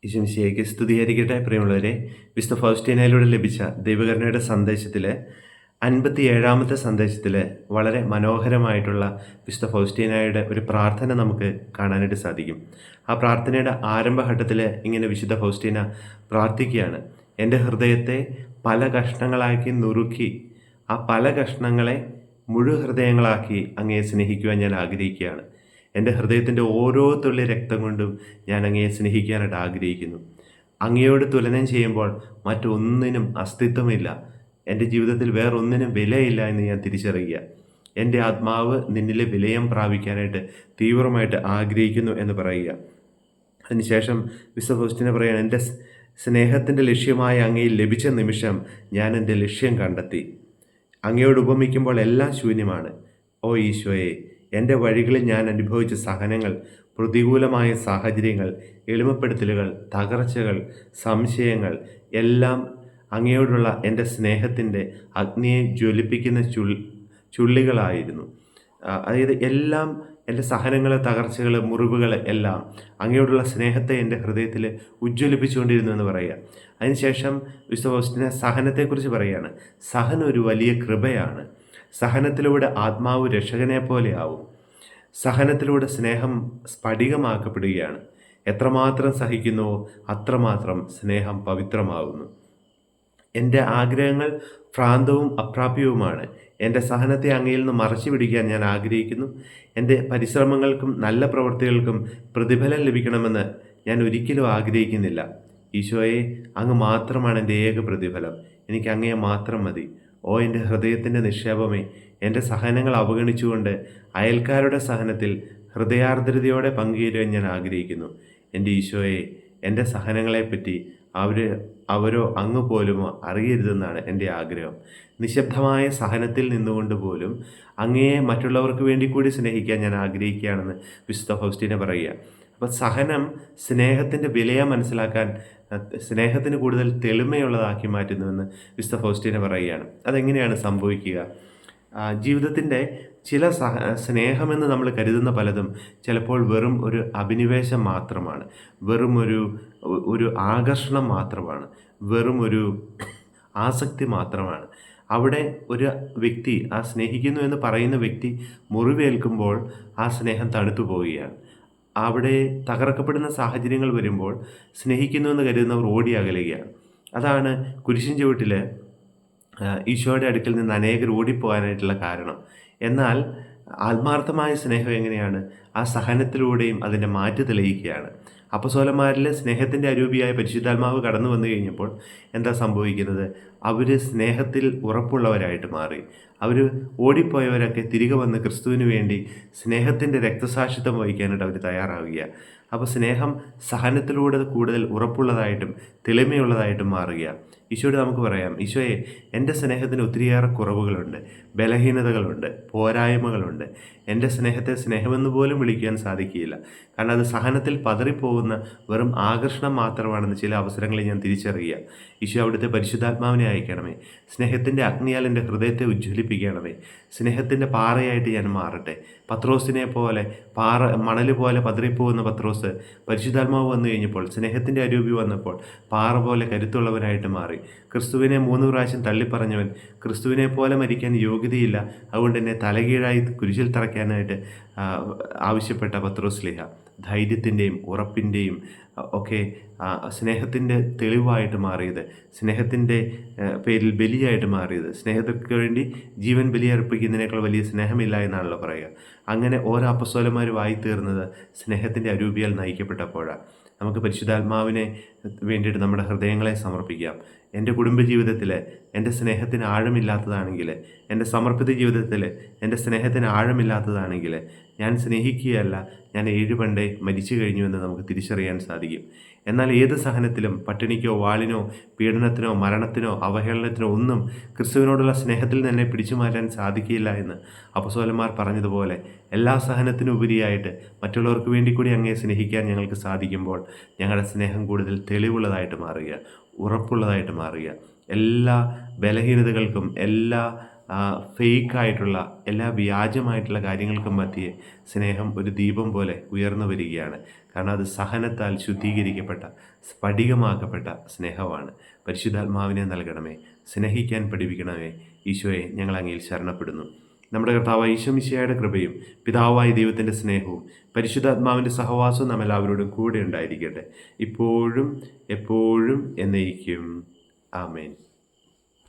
ഈശോമിശിഹായ്ക്ക് സ്തുതിയായിരിക്കട്ടെ. പ്രിയമുള്ളവരെ, വിശുദ്ധ ഫൗസ്റ്റീനയിലൂടെ ലഭിച്ച ദൈവകരുണയുടെ സന്ദേശത്തിലെ 57-ാമത്തെ സന്ദേശത്തിൽ വളരെ മനോഹരമായിട്ടുള്ള വിശുദ്ധ ഫൗസ്റ്റീനായുടെ ഒരു പ്രാർത്ഥന നമുക്ക് കാണാനായിട്ട് സാധിക്കും. ആ പ്രാർത്ഥനയുടെ ആരംഭഘട്ടത്തിൽ ഇങ്ങനെ വിശുദ്ധ ഫൗസ്റ്റീന പ്രാർത്ഥിക്കുകയാണ്: എൻ്റെ ഹൃദയത്തെ പല കഷ്ണങ്ങളാക്കി നുറുക്കി ആ പല കഷ്ണങ്ങളെ മുഴുഹൃദയങ്ങളാക്കി അങ്ങയെ സ്നേഹിക്കുവാൻ ഞാൻ ആഗ്രഹിക്കുകയാണ്. എൻ്റെ ഹൃദയത്തിൻ്റെ ഓരോ തുള്ളി രക്തം കൊണ്ടും ഞാൻ അങ്ങയെ സ്നേഹിക്കാനായിട്ട് ആഗ്രഹിക്കുന്നു. അങ്ങയോട് തുലനം ചെയ്യുമ്പോൾ മറ്റൊന്നിനും അസ്തിത്വമില്ല. എൻ്റെ ജീവിതത്തിൽ വേറൊന്നിനും വിലയില്ല എന്ന് ഞാൻ തിരിച്ചറിയുക. എൻ്റെ ആത്മാവ് നിന്നിലെ വിലയം പ്രാപിക്കാനായിട്ട് തീവ്രമായിട്ട് ആഗ്രഹിക്കുന്നു എന്ന് പറയുക. അതിനുശേഷം വിശുദ്ധ ഫൗസ്റ്റീന പറയുകയാണ്: എൻ്റെ സ്നേഹത്തിൻ്റെ ലക്ഷ്യമായ അങ്ങയിൽ ലഭിച്ച നിമിഷം ഞാൻ എൻ്റെ ലക്ഷ്യം കണ്ടെത്തി. അങ്ങയോട് ഉപമിക്കുമ്പോൾ എല്ലാം ശൂന്യമാണ്. ഓ ഈശോയെ, എൻ്റെ വഴികളിൽ ഞാൻ അനുഭവിച്ച സഹനങ്ങൾ, പ്രതികൂലമായ സാഹചര്യങ്ങൾ, എളിമപ്പെടുത്തലുകൾ, തകർച്ചകൾ, സംശയങ്ങൾ എല്ലാം അങ്ങയോടുള്ള എൻ്റെ സ്നേഹത്തിൻ്റെ അഗ്നിയെ ജ്വലിപ്പിക്കുന്ന ചുള്ളികളായിരുന്നു. അതായത് എല്ലാം എൻ്റെ സഹനങ്ങൾ, തകർച്ചകൾ, മുറിവുകൾ എല്ലാം അങ്ങയോടുള്ള സ്നേഹത്തെ എൻ്റെ ഹൃദയത്തിൽ ഉജ്ജ്വലിപ്പിച്ചുകൊണ്ടിരുന്നു എന്ന് പറയുക. അതിനുശേഷം വിശുദ്ധ ഫൗസ്റ്റീന സഹനത്തെക്കുറിച്ച് പറയുകയാണ്: സഹനം ഒരു വലിയ കൃപയാണ്. സഹനത്തിലൂടെ ആത്മാവ് രക്ഷകനെ പോലെ ആവും. സഹനത്തിലൂടെ സ്നേഹം സ്ഫടികമാക്കപ്പെടുകയാണ്. എത്രമാത്രം സഹിക്കുന്നുവോ അത്രമാത്രം സ്നേഹം പവിത്രമാകുന്നു. എൻ്റെ ആഗ്രഹങ്ങൾ ഭ്രാന്തവും അപ്രാപ്യവുമാണ്. എൻ്റെ സഹനത്തെ അങ്ങയിൽ നിന്ന് മറച്ചു പിടിക്കാൻ ഞാൻ ആഗ്രഹിക്കുന്നു. എൻ്റെ പരിശ്രമങ്ങൾക്കും നല്ല പ്രവൃത്തികൾക്കും പ്രതിഫലം ലഭിക്കണമെന്ന് ഞാൻ ഒരിക്കലും ആഗ്രഹിക്കുന്നില്ല. ഈശോയെ, അങ്ങ് മാത്രമാണ് എൻ്റെ ഏക പ്രതിഫലം. എനിക്ക് അങ്ങയെ മാത്രം മതി. ഓ എൻ്റെ ഹൃദയത്തിൻ്റെ നിക്ഷേപമേ, എൻ്റെ സഹനങ്ങൾ അവഗണിച്ചുകൊണ്ട് അയൽക്കാരുടെ സഹനത്തിൽ ഹൃദയാർദ്രതയോടെ പങ്കുചേരുവാൻ ഞാൻ ആഗ്രഹിക്കുന്നു. എൻ്റെ ഈശോയെ, എൻ്റെ സഹനങ്ങളെപ്പറ്റി അവരോ അങ്ങ് പോലുമോ അറിയരുതെന്നാണ് എൻ്റെ ആഗ്രഹം. നിശബ്ദമായ സഹനത്തിൽ നിന്നുകൊണ്ട് പോലും അങ്ങയെ മറ്റുള്ളവർക്ക് വേണ്ടി കൂടി സ്നേഹിക്കാൻ ഞാൻ ആഗ്രഹിക്കുകയാണെന്ന് വിശുദ്ധ ഫൗസ്റ്റീന പറയുക. അപ്പോൾ സഹനം സ്നേഹത്തിൻ്റെ വിലയെ മനസ്സിലാക്കാൻ, സ്നേഹത്തിന് കൂടുതൽ തെളിമയുള്ളതാക്കി മാറ്റുന്നുവെന്ന് വിശുദ്ധ ഫൗസ്റ്റീന പറയുകയാണ്. അതെങ്ങനെയാണ് സംഭവിക്കുക? ജീവിതത്തിൻ്റെ ചില സ്നേഹമെന്ന് നമ്മൾ കരുതുന്ന പലതും ചിലപ്പോൾ വെറും ഒരു അഭിനിവേശം മാത്രമാണ്, വെറും ഒരു ആകർഷണം മാത്രമാണ്, വെറും ഒരു ആസക്തി മാത്രമാണ്. അവിടെ ഒരു വ്യക്തി, ആ സ്നേഹിക്കുന്നു എന്ന് പറയുന്ന വ്യക്തി മുറിവേൽക്കുമ്പോൾ ആ സ്നേഹം തണുത്തു പോവുകയാണ്. അവിടെ തകർക്കപ്പെടുന്ന സാഹചര്യങ്ങൾ വരുമ്പോൾ സ്നേഹിക്കുന്നു എന്ന് കരുതുന്നവർ ഓടി അകലുകയാണ്. അതാണ് കുരിശിൻ ചുവട്ടിൽ ഈശോയുടെ അടുക്കൽ നിന്ന് അനേകർ ഓടിപ്പോകാനായിട്ടുള്ള കാരണം. എന്നാൽ ആത്മാർത്ഥമായ സ്നേഹം എങ്ങനെയാണ്? ആ സഹനത്തിലൂടെയും അതിൻ്റെ മാറ്റ് തെളിയിക്കുകയാണ്. അപ്പസ്തോലന്മാരിൽ സ്നേഹത്തിൻ്റെ അരൂപിയായ പരിശുദ്ധാത്മാവ് കടന്നു വന്നു കഴിഞ്ഞപ്പോൾ എന്താ സംഭവിക്കുന്നത്? അവർ സ്നേഹത്തിൽ ഉറപ്പുള്ളവരായിട്ട് മാറി. അവർ ഓടിപ്പോയവരൊക്കെ തിരികെ വന്ന് ക്രിസ്തുവിന് വേണ്ടി സ്നേഹത്തിൻ്റെ രക്തസാക്ഷിത്വം വഹിക്കാനായിട്ട് അവർ തയ്യാറാവുക. അപ്പോൾ സ്നേഹം സഹനത്തിലൂടെ കൂടുതൽ ഉറപ്പുള്ളതായിട്ടും തെളിമയുള്ളതായിട്ടും മാറുക. ഈശോയോട് നമുക്ക് പറയാം: ഈശോയെ, എൻ്റെ സ്നേഹത്തിന് ഒത്തിരിയേറെ കുറവുകളുണ്ട്, ബലഹീനതകളുണ്ട്, പോരായ്മകളുണ്ട്. എൻ്റെ സ്നേഹത്തെ സ്നേഹമെന്ന് പോലും വിളിക്കാൻ സാധിക്കുകയില്ല. കാരണം അത് സഹനത്തിൽ പതറിപ്പോകുന്ന വെറും ആകർഷണം മാത്രമാണെന്ന് ചില അവസരങ്ങളിൽ ഞാൻ തിരിച്ചറിയുക. ഈശോ, അവിടുത്തെ പരിശുദ്ധാത്മാവിനെ അയക്കണമേ. സ്നേഹത്തിൻ്റെ അഗ്നിയാൽ എൻ്റെ ഹൃദയത്തെ ഉജ്ജ്വലിപ്പിക്കണമേ. സ്നേഹത്തിൻ്റെ പാറയായിട്ട് ഞാൻ മാറട്ടെ. പത്രോസിനെ പോലെ മണൽ പോലെ പതറിപ്പോകുന്ന പത്രോസ് പരിശുദ്ധാത്മാവ് വന്നു കഴിഞ്ഞപ്പോൾ, സ്നേഹത്തിൻ്റെ അരൂപി വന്നപ്പോൾ പാറ പോലെ കരുത്തുള്ളവനായിട്ട് മാറി. ക്രിസ്തുവിനെ 3 പ്രാവശ്യം തള്ളിപ്പറഞ്ഞവൻ ക്രിസ്തുവിനെ പോലെ മരിക്കാൻ യോഗ്യതയില്ല, അതുകൊണ്ട് എന്നെ തലകീഴായി കുരിശിൽ തറയ്ക്കാനായിട്ട് ആവശ്യപ്പെട്ട പത്രോസ്ലീഹ ധൈര്യത്തിൻ്റെയും ഉറപ്പിൻ്റെയും ഒക്കെ സ്നേഹത്തിൻ്റെ തെളിവായിട്ട് മാറിയത്, സ്നേഹത്തിൻ്റെ പേരിൽ ബലിയായിട്ട് മാറിയത്, സ്നേഹത്തിற்கு വേണ്ടി ജീവൻ ബലിയർപ്പിക്കുന്നതിനേക്കാൾ വലിയ സ്നേഹമില്ല എന്നാണല്ലോ പറയുക. അങ്ങനെ ഓരോ അപ്പസ്തോലന്മാരും ആയിത്തീർന്നത് സ്നേഹത്തിൻ്റെ അരൂപിയാൽ നയിക്കപ്പെട്ടപ്പോഴാണ്. നമുക്ക് പരിശുദ്ധാത്മാവിനെ വേണ്ടിയിട്ട് നമ്മുടെ ഹൃദയങ്ങളെ സമർപ്പിക്കാം. എൻ്റെ കുടുംബജീവിതത്തിൽ എൻ്റെ സ്നേഹത്തിന് ആഴമില്ലാത്തതാണെങ്കിൽ, എൻ്റെ സമർപ്പിത ജീവിതത്തിൽ എൻ്റെ സ്നേഹത്തിന് ആഴമില്ലാത്തതാണെങ്കിൽ ഞാൻ സ്നേഹിക്കുകയല്ല, ഞാൻ പണ്ടേ മരിച്ചു കഴിഞ്ഞുവെന്ന് നമുക്ക് തിരിച്ചറിയാൻ സാധിക്കും. എന്നാൽ ഏത് സഹനത്തിലും പട്ടിണിക്കോ വാളിനോ പീഡനത്തിനോ മരണത്തിനോ അവഹേളനത്തിനോ ഒന്നും ക്രിസ്തുവിനോടുള്ള സ്നേഹത്തിൽ തന്നെ പിടിച്ചു മാറ്റാൻ സാധിക്കില്ല എന്ന് അപ്പസ്തോലന്മാർ പറഞ്ഞതുപോലെ എല്ലാ സഹനത്തിനും ഉപരിയായിട്ട് മറ്റുള്ളവർക്ക് വേണ്ടി കൂടി അങ്ങയെ സ്നേഹിക്കാൻ ഞങ്ങൾക്ക് സാധിക്കുമ്പോൾ ഞങ്ങളുടെ സ്നേഹം കൂടുതൽ തെളിവുള്ളതായിട്ട് മാറുക, ഉറപ്പുള്ളതായിട്ട് മാറുക. എല്ലാ ബലഹീനതകൾക്കും എല്ലാ ഫേക്കായിട്ടുള്ള എല്ലാ വ്യാജമായിട്ടുള്ള കാര്യങ്ങൾക്കും മധ്യേ സ്നേഹം ഒരു ദീപം പോലെ ഉയർന്നു വരികയാണ്. കാരണം അത് സഹനത്താൽ ശുദ്ധീകരിക്കപ്പെട്ട സ്ഫടികമാക്കപ്പെട്ട സ്നേഹമാണ്. പരിശുദ്ധാത്മാവിനെ നൽകണമേ, സ്നേഹിക്കാൻ പഠിപ്പിക്കണമേ. ഈശോയെ, ഞങ്ങൾ അങ്ങയിൽ ശരണപ്പെടുന്നു. നമ്മുടെ കർത്താവായ ഈശോ മിശിഹായുടെ കൃപയും പിതാവായ ദൈവത്തിൻ്റെ സ്നേഹവും പരിശുദ്ധാത്മാവിൻ്റെ സഹവാസവും നാം എല്ലാവരോടും കൂടെ ഉണ്ടായിരിക്കട്ടെ, ഇപ്പോഴും എപ്പോഴും എന്നേക്കും. ആമേൻ.